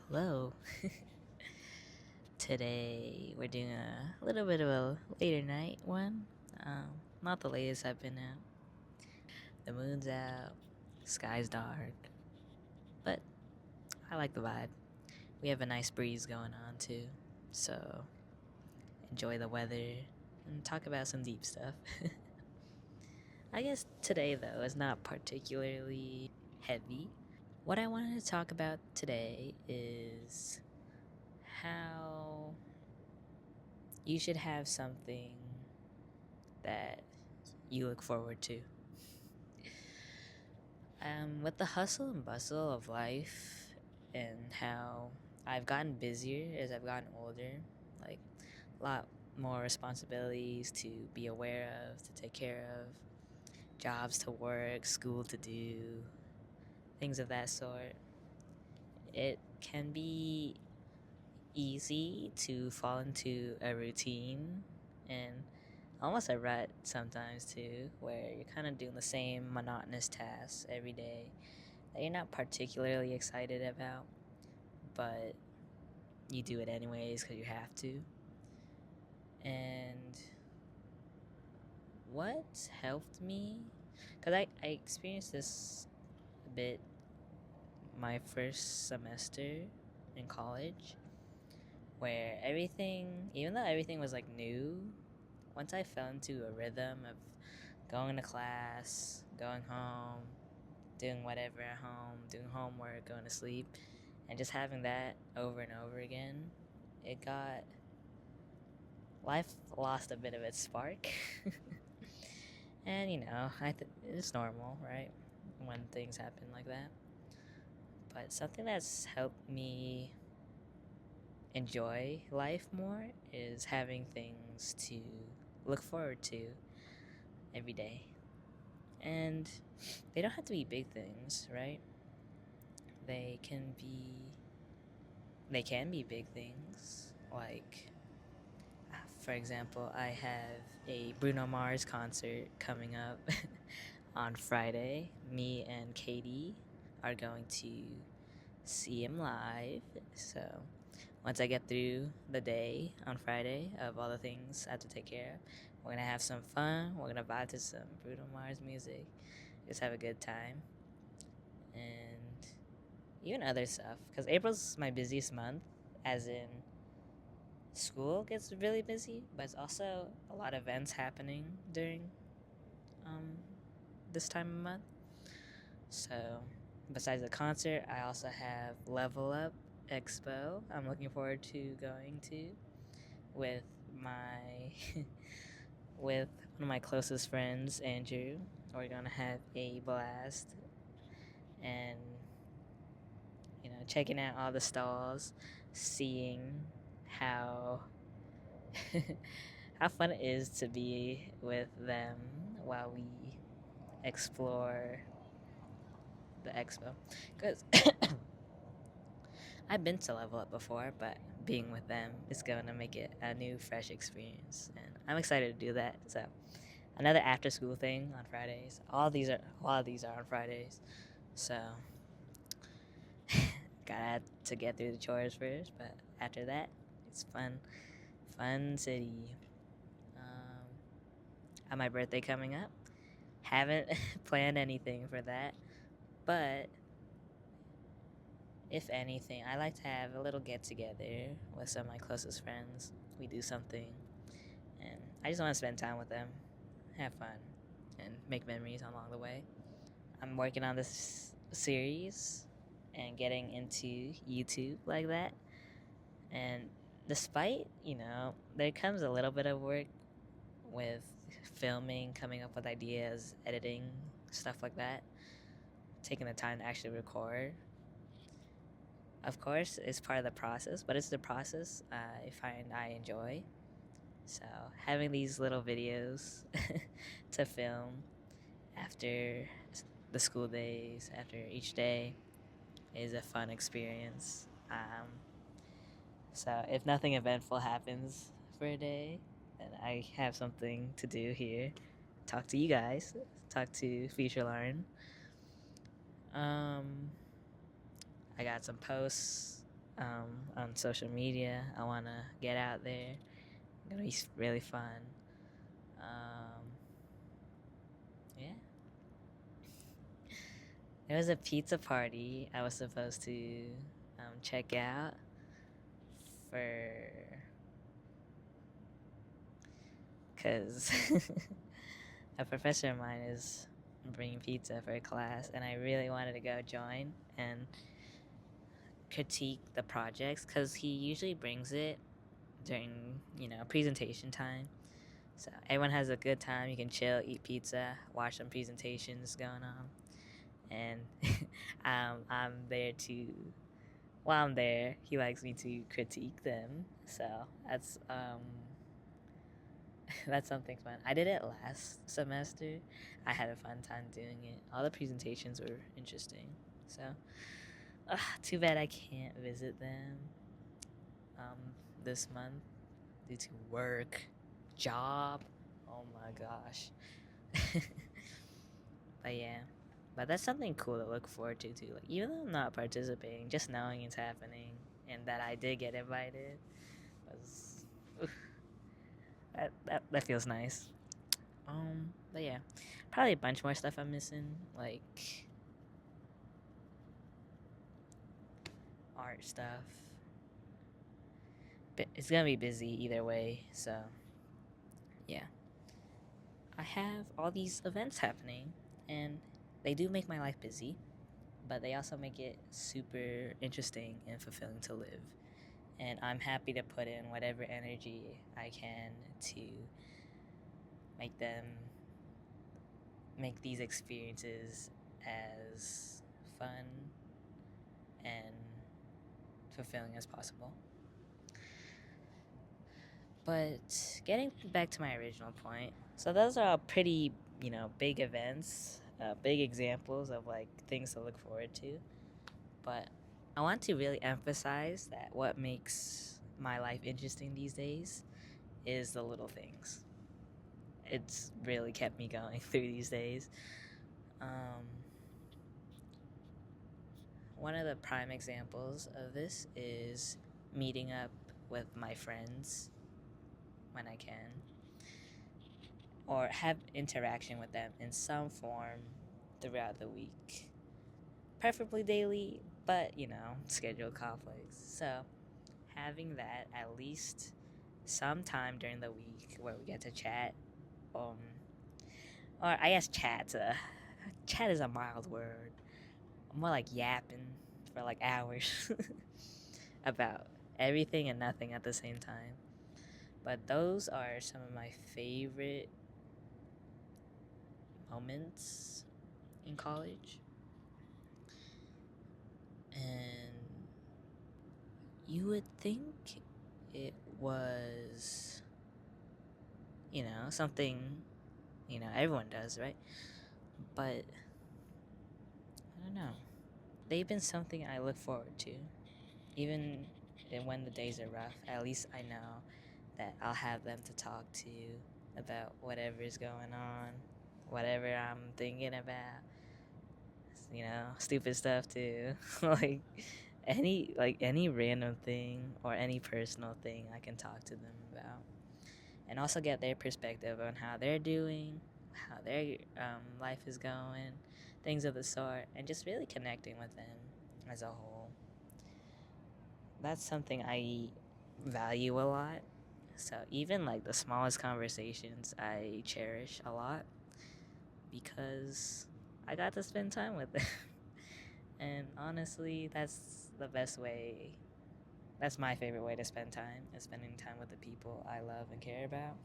Hello. Today we're doing a little bit of a later night one. Not the latest I've been out. The moon's out, sky's dark, but I like the vibe. We have a nice breeze going on too, so enjoy the weather and talk about some deep stuff. I guess today though is not particularly heavy. What I wanted to talk about today is how you should have something that you look forward to. With the hustle and bustle of life and how I've gotten busier as I've gotten older, like a lot more responsibilities to be aware of, to take care of, jobs to work, school to do, things of that sort. It can be easy to fall into a routine and almost a rut sometimes too, where you're kind of doing the same monotonous tasks every day that you're not particularly excited about, but you do it anyways because you have to. And what helped me, because I experienced this a bit my first semester in college, where everything, even though everything was like new, once I fell into a rhythm of going to class, going home, doing whatever at home, doing homework, going to sleep, and just having that over and over again, it got life lost a bit of its spark. And it's normal, right? When things happen like that. But something that's helped me enjoy life more is having things to look forward to every day. And they don't have to be big things, right? They can be they can be big things. Like for example, I have a Bruno Mars concert coming up on Friday. Me and Katie are going to see him live. So once I get through the day on Friday of all the things I have to take care of, we're gonna have some fun. We're gonna vibe to some Bruno Mars music. Just have a good time. And even other stuff. Because April's my busiest month, as in school gets really busy, but it's also a lot of events happening during um, this time of month. So, besides the concert, I also have Level Up Expo. I'm looking forward to going to with my with one of my closest friends, Andrew. We're gonna have a blast and checking out all the stalls, seeing how how fun it is to be with them while we explore the expo. Because I've been to Level Up before, but being with them is going to make it a new, fresh experience, and I'm excited to do that. So, another after-school thing on Fridays. A lot of these are on Fridays, so gotta have to get through the chores first. But after that, it's fun, fun city. On my birthday coming up, haven't planned anything for that, but if anything, I like to have a little get together with some of my closest friends. We do something, and I just want to spend time with them, have fun, and make memories along the way. I'm working on this series and getting into YouTube like that. And despite, there comes a little bit of work with filming, coming up with ideas, editing, stuff like that, taking the time to actually record. Of course, it's part of the process, but it's the process I find I enjoy. So, having these little videos to film after the school days, after each day, is a fun experience. So, if nothing eventful happens for a day, then I have something to do here. Talk to you guys, talk to Future Lauren. I got some posts on social media. I want to get out there. It's gonna be really fun. Um, yeah. There was a pizza party I was supposed to check out for, because a professor of mine is bringing pizza for a class, and I really wanted to go join and critique the projects, because he usually brings it during, presentation time. So everyone has a good time. You can chill, eat pizza, watch some presentations going on, and I'm there to. While I'm there, he likes me to critique them. So that's that's something fun. I did it last semester. I had a fun time doing it. All the presentations were interesting. So, too bad I can't visit them this month due to work, job. Oh my gosh. But yeah, but that's something cool to look forward to too. Like, even though I'm not participating, just knowing it's happening and that I did get invited was oof, that feels nice. But yeah, probably a bunch more stuff I'm missing, like art stuff. But it's gonna be busy either way, so yeah. I have all these events happening, and they do make my life busy, but they also make it super interesting and fulfilling to live. And I'm happy to put in whatever energy I can to make them make these experiences as fun and fulfilling as possible. But getting back to my original point, so those are all pretty, big events, big examples of like things to look forward to. But I want to really emphasize that what makes my life interesting these days is the little things. It's really kept me going through these days. One of the prime examples of this is meeting up with my friends when I can, or have interaction with them in some form throughout the week. Preferably daily, but schedule conflicts. So, having that at least sometime during the week where we get to chat, or I guess chat is a mild word. More like yapping for like hours about everything and nothing at the same time. But those are some of my favorite moments in college. And you would think it was, something, everyone does, right? But I don't know. They've been something I look forward to. Even when the days are rough, at least I know that I'll have them to talk to about whatever's going on, whatever I'm thinking about. Stupid stuff too. Any random thing or any personal thing I can talk to them about. And also get their perspective on how they're doing, how their life is going, things of the sort, and just really connecting with them as a whole. That's something I value a lot. So even like the smallest conversations I cherish a lot because I got to spend time with them. And honestly, that's the best way. That's my favorite way to spend time, is spending time with the people I love and care about.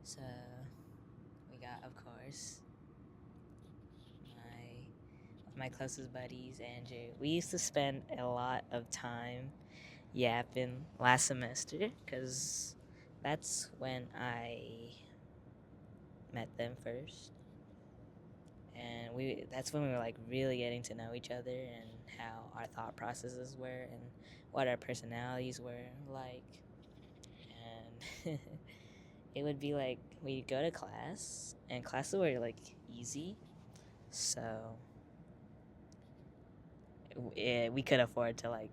So we got, of course, my closest buddies, Andrew. We used to spend a lot of time yapping last semester because that's when I met them first. And that's when we were like really getting to know each other and how our thought processes were and what our personalities were like. And it would be like we'd go to class and classes were like easy. So we could afford to like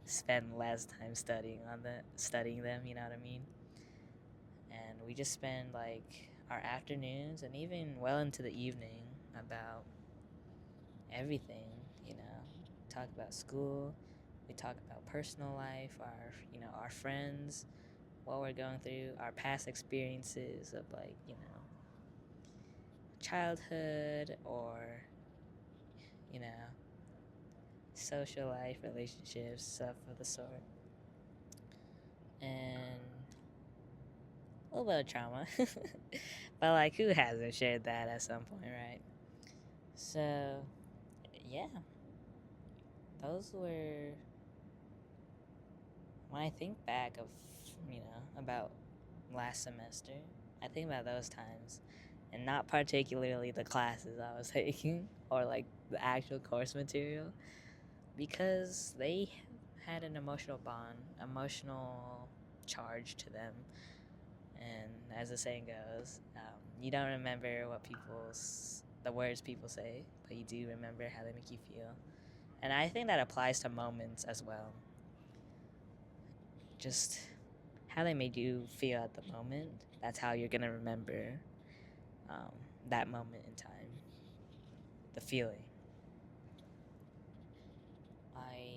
spend less time studying them. You know what I mean? And we just spend like our afternoons and even well into the evening about everything. You know, talk about school. We talk about personal life, our friends, what we're going through, our past experiences of like childhood or you know social life, relationships, stuff of the sort, and a little bit of trauma. But like, who hasn't shared that at some point, right? So, yeah, those were when I think back of about last semester. I think about those times, and not particularly the classes I was taking or like the actual course material, because they had an emotional bond, emotional charge to them. And as the saying goes, you don't remember the words people say, but you do remember how they make you feel. And I think that applies to moments as well. Just how they made you feel at the moment, that's how you're going to remember that moment in time, the feeling. I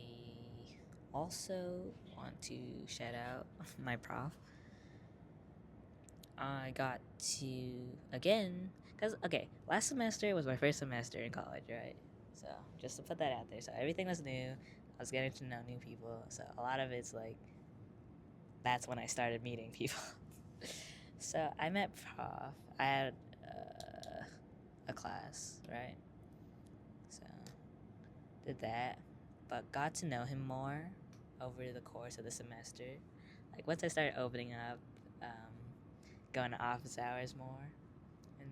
also want to shout out my prof. I got to, again, because, okay, last semester was my first semester in college, right? So, just to put that out there. So, everything was new. I was getting to know new people. So, a lot of it's like, that's when I started meeting people. So, I met Prof. I had a class, right? So, did that. But got to know him more over the course of the semester. Like, once I started opening up, going to office hours more and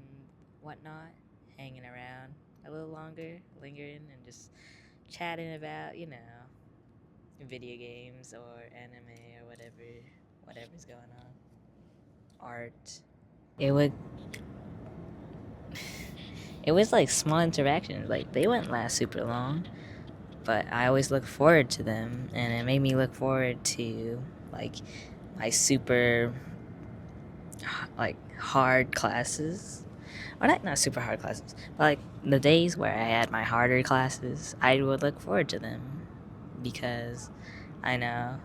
whatnot, hanging around a little longer, lingering and just chatting about, video games or anime or whatever's going on. Art. It would it was like small interactions. Like they wouldn't last super long, but I always look forward to them, and it made me look forward to like my super like hard classes, or not super hard classes, but like the days where I had my harder classes, I would look forward to them because I know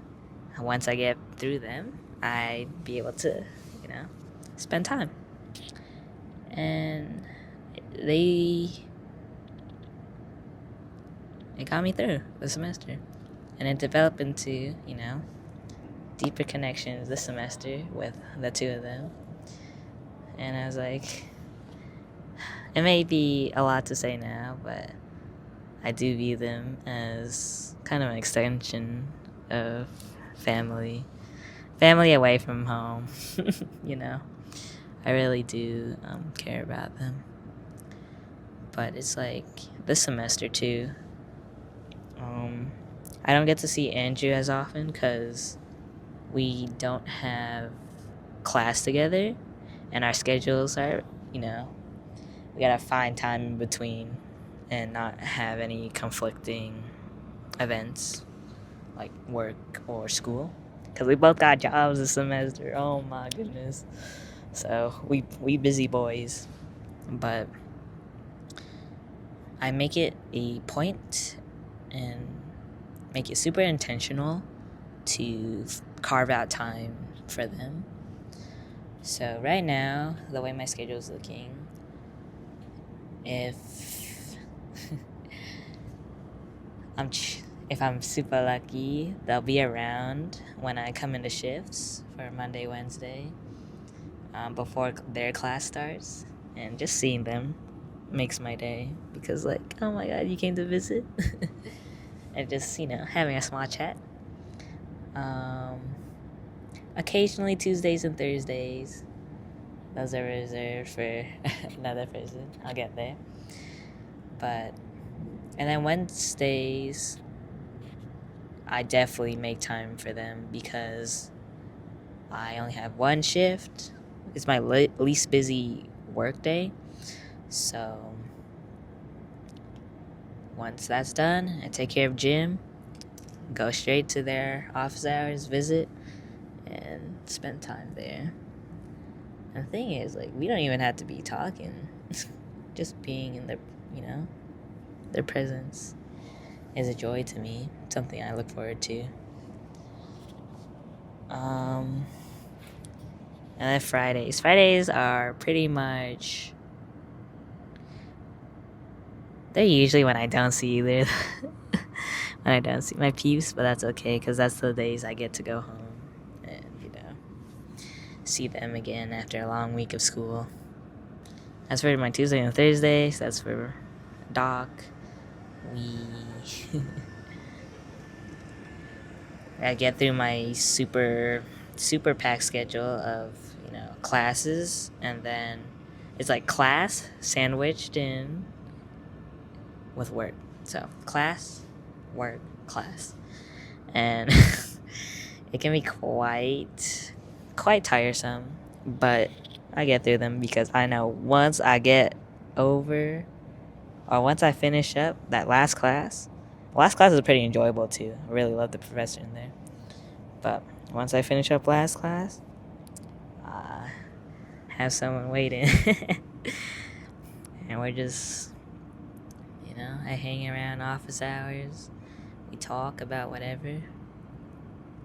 once I get through them, I'd be able to, spend time. And they it got me through the semester, and it developed into deeper connections this semester with the two of them. And I was like, it may be a lot to say now, but I do view them as kind of an extension of family away from home. I really do care about them. But it's like this semester too, I don't get to see Andrew as often because we don't have class together, and our schedules are, we gotta find time in between and not have any conflicting events like work or school, because we both got jobs this semester. Oh my goodness. So we busy boys. But I make it a point and make it super intentional to carve out time for them. So right now, the way my schedule is looking, if if I'm super lucky, they'll be around when I come into shifts for Monday, Wednesday, before their class starts, and just seeing them makes my day, because like, oh my god, you came to visit. And just having a small chat. Occasionally Tuesdays and Thursdays, those are reserved for another person. I'll get there. And then Wednesdays, I definitely make time for them because I only have one shift. It's my least busy work day. So Once that's done, I take care of gym, go straight to their office hours, visit, and spend time there. And the thing is, like, we don't even have to be talking. Just being in their, their presence is a joy to me. Something I look forward to. And then Fridays. Fridays are pretty much... They're usually when I don't see either. When I don't see my peeps, but that's okay, because that's the days I get to go home and, see them again after a long week of school. As for my Tuesday and Thursdays, that's for Doc. I get through my super packed schedule of, classes, and then it's like class sandwiched in with work. So class, work, class. And it can be quite tiresome, but I get through them because I know once I finish up that last class is pretty enjoyable too. I really love the professor in there. But once I finish up last class, I have someone waiting. And we're just, I hang around office hours. We talk about whatever.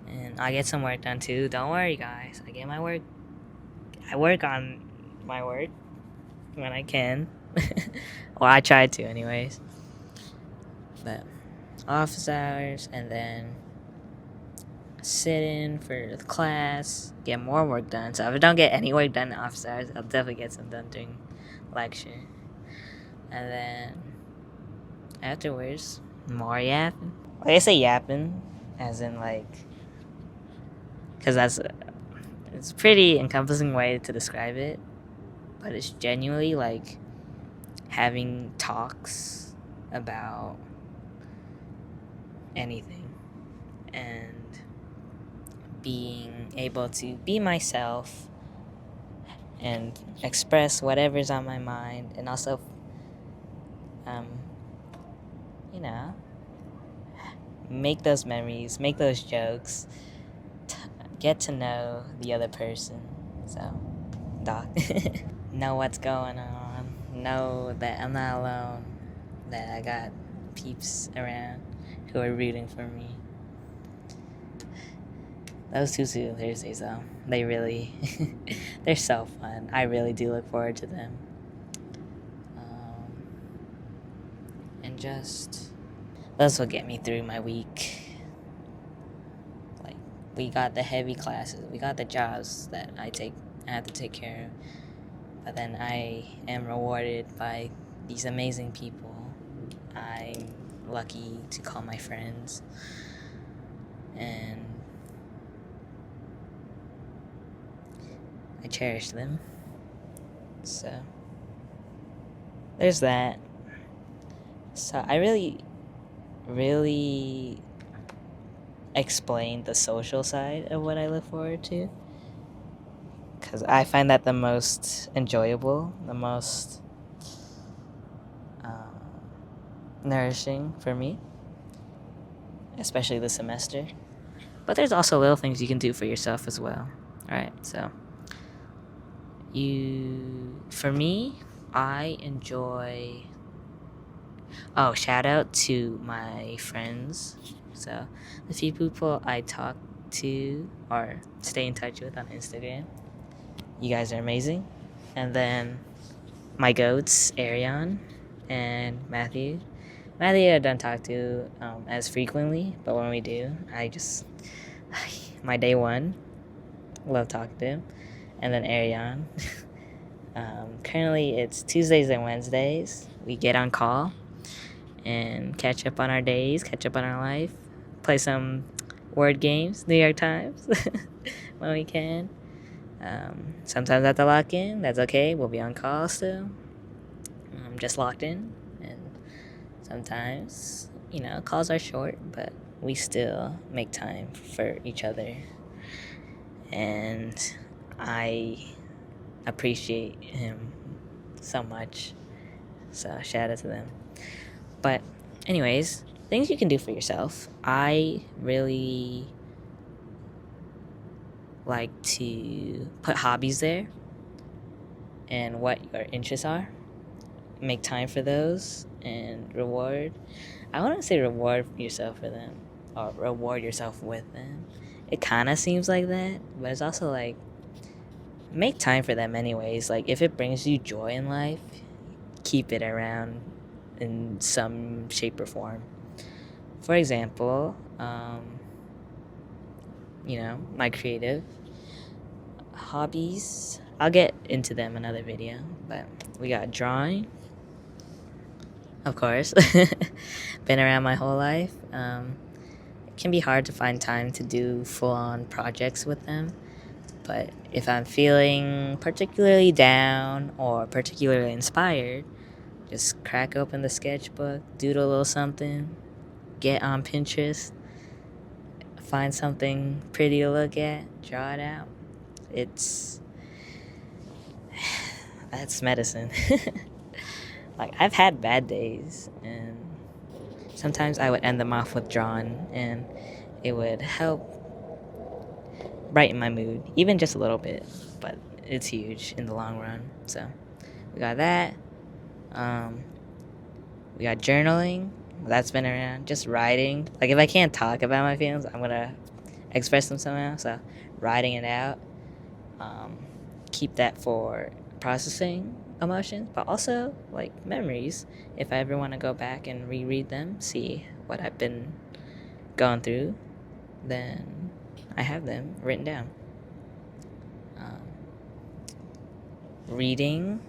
And I get some work done too. Don't worry, guys. I work on my work when I can. Well, I try to anyways. But office hours, and then sit in for the class, get more work done. So if I don't get any work done in office hours, I'll definitely get some done during lecture. And then afterwards, more yapping. Like I say yapping, as in because it's a pretty encompassing way to describe it, but it's genuinely like having talks about anything and being able to be myself and express whatever's on my mind, and also make those memories, make those jokes, get to know the other person. So, Doc. Know what's going on, know that I'm not alone, that I got peeps around who are rooting for me. Those Tuesdays and Thursdays, though, they really, they're so fun. I really do look forward to them. And just, those will get me through my week. Like, we got the heavy classes, we got the jobs that I have to take care of. But then I am rewarded by these amazing people I'm lucky to call my friends. And I cherish them. So there's that. So I really explained the social side of what I look forward to, because I find that the most enjoyable, the most nourishing for me, especially this semester. But there's also little things you can do for yourself as well. Alright, so for me, I enjoy... Oh, shout out to my friends. So, the few people I talk to or stay in touch with on Instagram. You guys are amazing. And then my goats, Arion and Matthew. Matthew I don't talk to as frequently, but when we do, my day one, love talking to him. And then Arion. Currently, it's Tuesdays and Wednesdays. We get on call and catch up on our days, catch up on our life, play some word games, New York Times, when we can. Sometimes I have to lock in. That's okay. We'll be on call still. I'm just locked in. And sometimes, calls are short, but we still make time for each other. And I appreciate him so much. So shout out to them. But anyways, things you can do for yourself. I really like to put hobbies there and what your interests are. Make time for those and reward. I wouldn't say reward yourself for them or reward yourself with them. It kind of seems like that, but it's also like make time for them anyways. Like if it brings you joy in life, keep it around in some shape or form. For example, my creative hobbies. I'll get into them another video, but we got drawing, of course. Been around my whole life. It can be hard to find time to do full-on projects with them, but if I'm feeling particularly down or particularly inspired, just crack open the sketchbook, doodle a little something, get on Pinterest, find something pretty to look at, draw it out. That's medicine. Like, I've had bad days, and sometimes I would end them off with drawing, and it would help brighten my mood, even just a little bit, but it's huge in the long run. So we got that. We got journaling. That's been around. Just writing. Like, if I can't talk about my feelings, I'm gonna express them somehow. So writing it out. Keep that for processing emotions, but also like memories. If I ever want to go back and reread them, see what I've been going through, then I have them written down. Reading.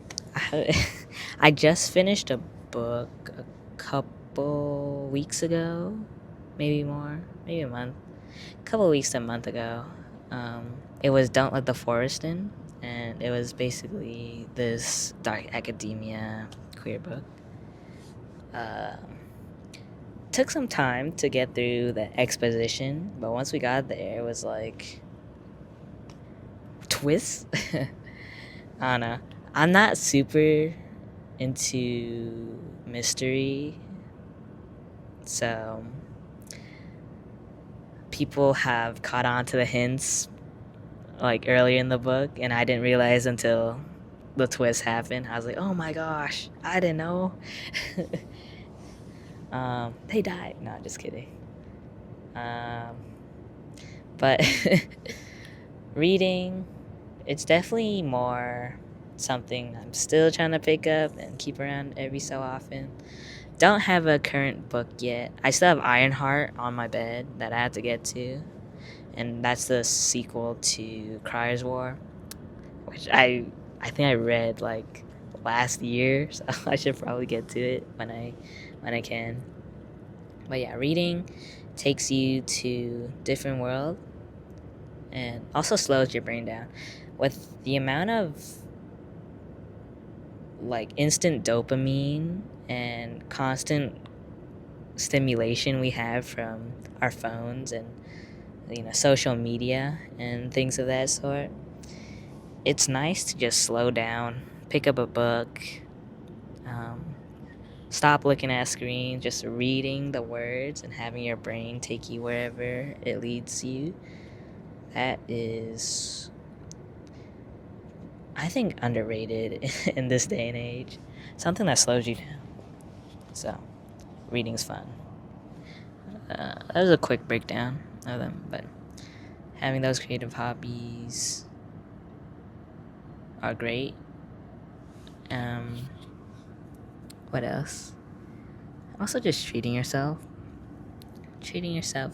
I just finished a book a couple weeks ago, maybe more, maybe a month. A couple weeks to a month ago. It was Don't Let the Forest In, and it was basically this dark academia queer book. Took some time to get through the exposition, but once we got there, it was like twists. I don't know. I'm not super into mystery, so people have caught on to the hints like earlier in the book, and I didn't realize until the twist happened. I was like, oh my gosh, I didn't know. They died. No, just kidding. But reading, it's definitely more something I'm still trying to pick up and keep around every so often. Don't have a current book yet. I still have Ironheart on my bed that I have to get to, and that's the sequel to Cryer's War, which I think I read like last year, so I should probably get to it when I can. But yeah, reading takes you to different world and also slows your brain down. With the amount of like instant dopamine and constant stimulation we have from our phones and social media and things of that sort, it's nice to just slow down, pick up a book, stop looking at a screen, just reading the words and having your brain take you wherever it leads you. That is, I think, underrated in this day and age. Something that slows you down. So, reading's fun. That was a quick breakdown of them, but having those creative hobbies are great. What else? Also, just treating yourself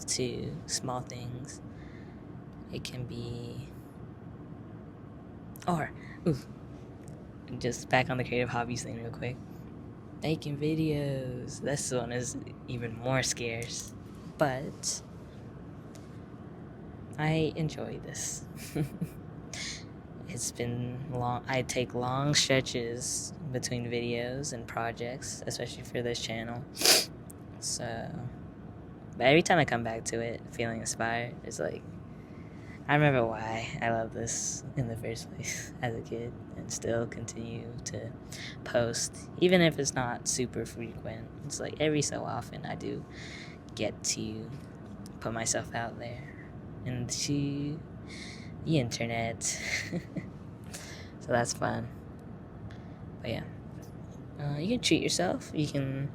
to small things. It can be, or just back on the creative hobbies thing real quick. Making videos. This one is even more scarce, but I enjoy this. It's been long. I take long stretches between videos and projects, especially for this channel. So, but every time I come back to it, feeling inspired, it's like I remember why I love this in the first place as a kid, and still continue to post, even if it's not super frequent. It's like every so often I do get to put myself out there into the internet. So that's fun. But yeah, you can treat yourself. You can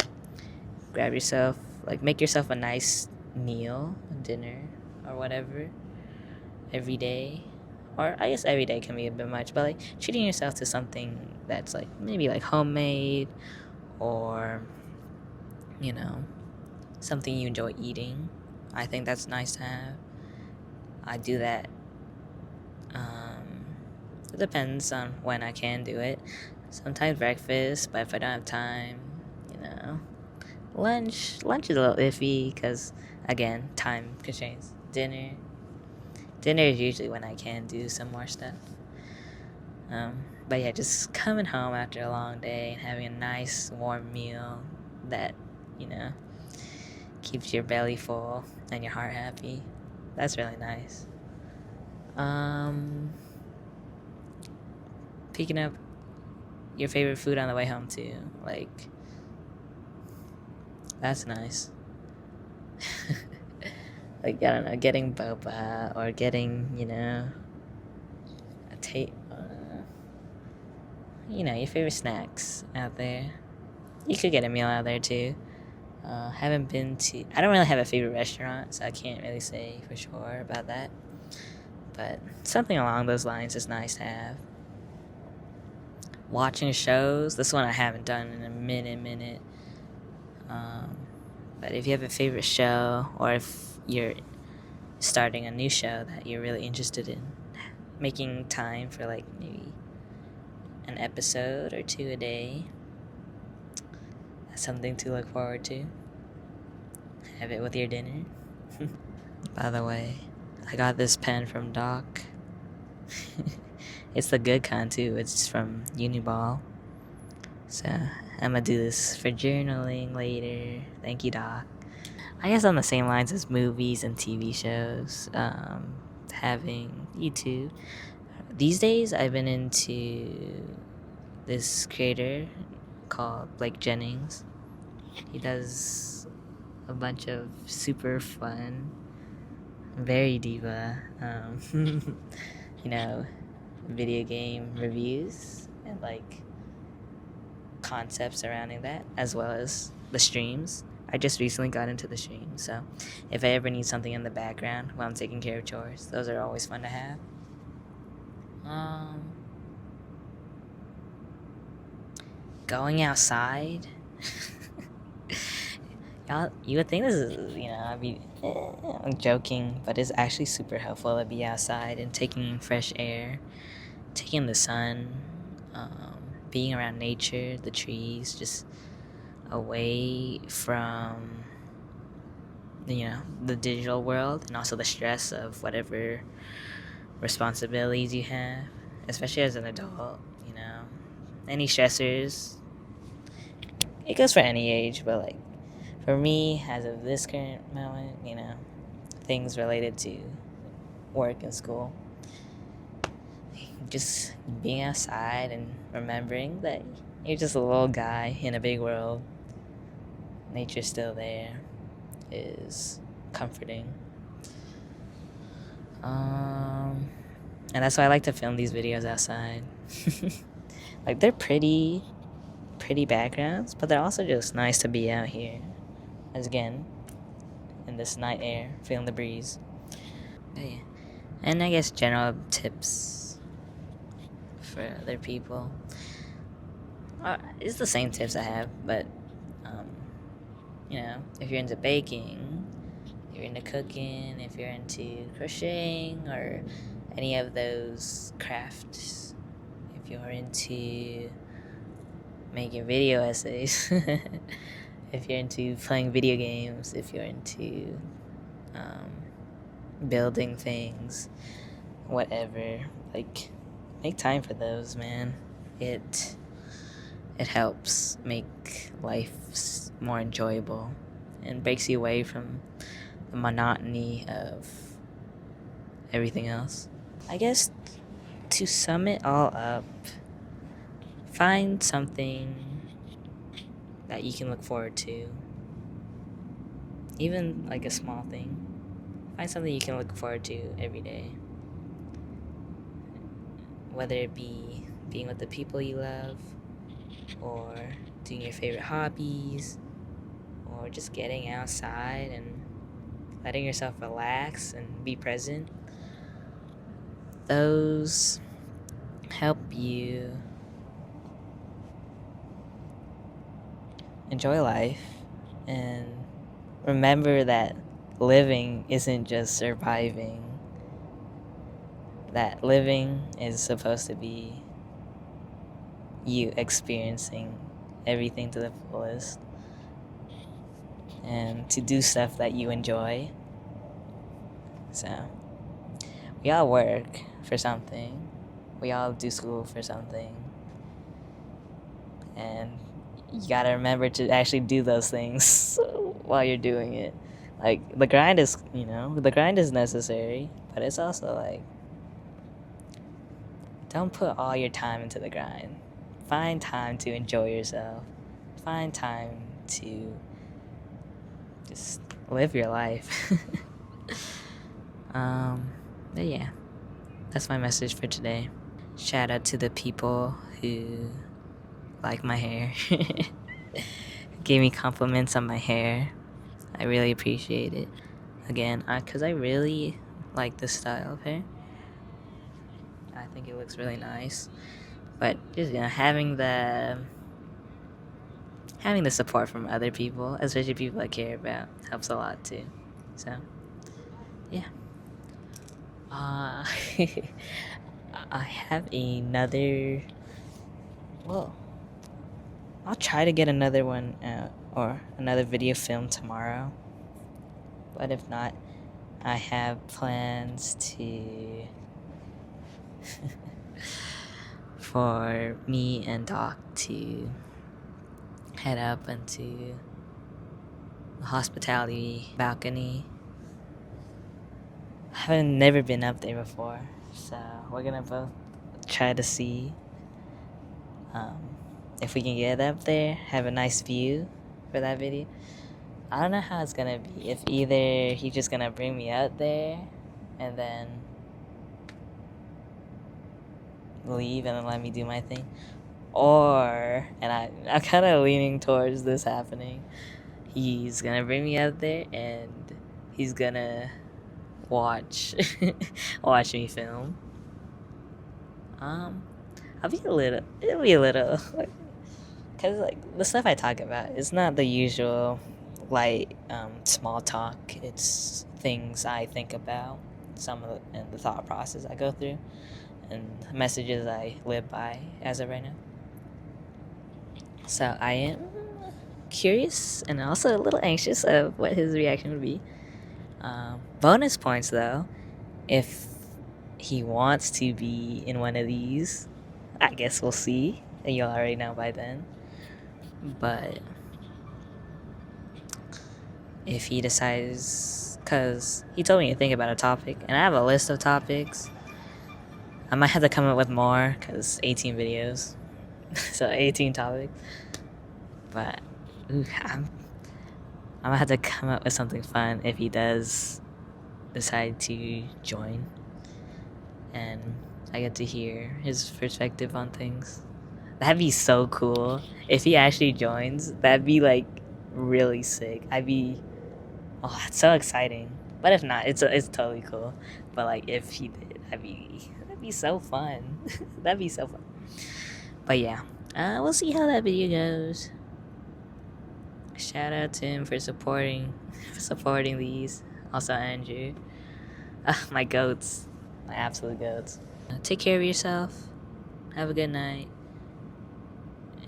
grab yourself, like make yourself a nice meal, dinner, or whatever every day. Or I guess every day can be a bit much, but like treating yourself to something that's like maybe like homemade, or you know, something you enjoy eating. I think that's nice to have. I do that. It depends on when I can do it. Sometimes breakfast, but if I don't have time, you know, lunch is a little iffy because again, time constraints. Dinner is usually when I can do some more stuff. But yeah, just coming home after a long day and having a nice warm meal that, you know, keeps your belly full and your heart happy. That's really nice. Picking up your favorite food on the way home too, like that's nice. Like I don't know, getting boba or getting, you know, your favorite snacks out there. You could get a meal out there too. Haven't been to. I don't really have a favorite restaurant, so I can't really say for sure about that. But something along those lines is nice to have. Watching shows. This one I haven't done in a minute. But if you have a favorite show, or if you're starting a new show that you're really interested in, making time for like maybe an episode or two a day. That's something to look forward to. Have it with your dinner. By the way, I got this pen from Doc. It's the good kind too. It's from Uniball. So I'm gonna do this for journaling later. Thank you, Doc. I guess on the same lines as movies and TV shows, having YouTube. These days I've been into this creator called Blake Jennings. He does a bunch of super fun, very diva, you know, video game reviews and like concepts surrounding that, as well as the streams. I just recently got into the stream, so if I ever need something in the background while I'm taking care of chores, those are always fun to have. Going outside. Y'all, you would think this is, I'm joking, but it's actually super helpful to be outside and taking fresh air, taking the sun, being around nature, the trees, just away from, the digital world, and also the stress of whatever responsibilities you have, especially as an adult, any stressors. It goes for any age, but like for me, as of this current moment, things related to work and school, just being outside and remembering that you're just a little guy in a big world. Nature's still there is comforting. And that's why I like to film these videos outside. Like they're pretty backgrounds, but they're also just nice to be out here, as again, in this night air, feeling the breeze. But yeah. And I guess general tips for other people. It's the same tips I have, but if you're into baking, if you're into cooking, if you're into crocheting or any of those crafts, if you're into making video essays, if you're into playing video games, if you're into building things, whatever, like make time for those, man. It helps make life more enjoyable and breaks you away from the monotony of everything else. I guess to sum it all up, find something that you can look forward to. Even like a small thing. Find something you can look forward to every day. Whether it be being with the people you love, or doing your favorite hobbies, or just getting outside and letting yourself relax and be present. Those help you enjoy life and remember that living isn't just surviving. That living is supposed to be you experiencing everything to the fullest and to do stuff that you enjoy. So, we all work for something. We all do school for something. And you gotta remember to actually do those things while you're doing it. Like, the grind is necessary, but it's also like, don't put all your time into the grind. Find time to enjoy yourself. Find time to just live your life. But yeah, that's my message for today. Shout out to the people who like my hair. Gave me compliments on my hair. I really appreciate it. Again, because I really like this style of hair. I think it looks really nice. But just having the support from other people, especially people I care about, helps a lot too. So yeah. I have another. Well, I'll try to get another one or another video filmed tomorrow. But if not, I have plans to for me and Doc to head up into the hospitality balcony. I've never been up there before, so we're gonna both try to see if we can get up there, have a nice view for that video. I don't know how it's gonna be. If either he's just gonna bring me out there and then leave and then let me do my thing, or, and I'm kind of leaning towards this happening, he's gonna bring me out there and he's gonna watch me film. It'll be a little, cause like the stuff I talk about, it's not the usual light small talk. It's things I think about, some of the thought process I go through, and messages I live by as of right now. So I am curious and also a little anxious of what his reaction would be. Bonus points though, if he wants to be in one of these, I guess we'll see, and you'll already know by then. But if he decides, because he told me to think about a topic, and I have a list of topics, I might have to come up with more, because 18 videos, so 18 topics. But I'm gonna have to come up with something fun if he does decide to join, and I get to hear his perspective on things. That'd be so cool if he actually joins. That'd be like really sick. Oh, that's so exciting. But if not, it's totally cool. But like if he did, that'd be so fun. That'd be so fun. But yeah, we'll see how that video goes. Shout out to him for supporting these. Also Andrew, my goats, my absolute goats. Take care of yourself. Have a good night.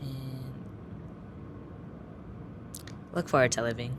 And look forward to living.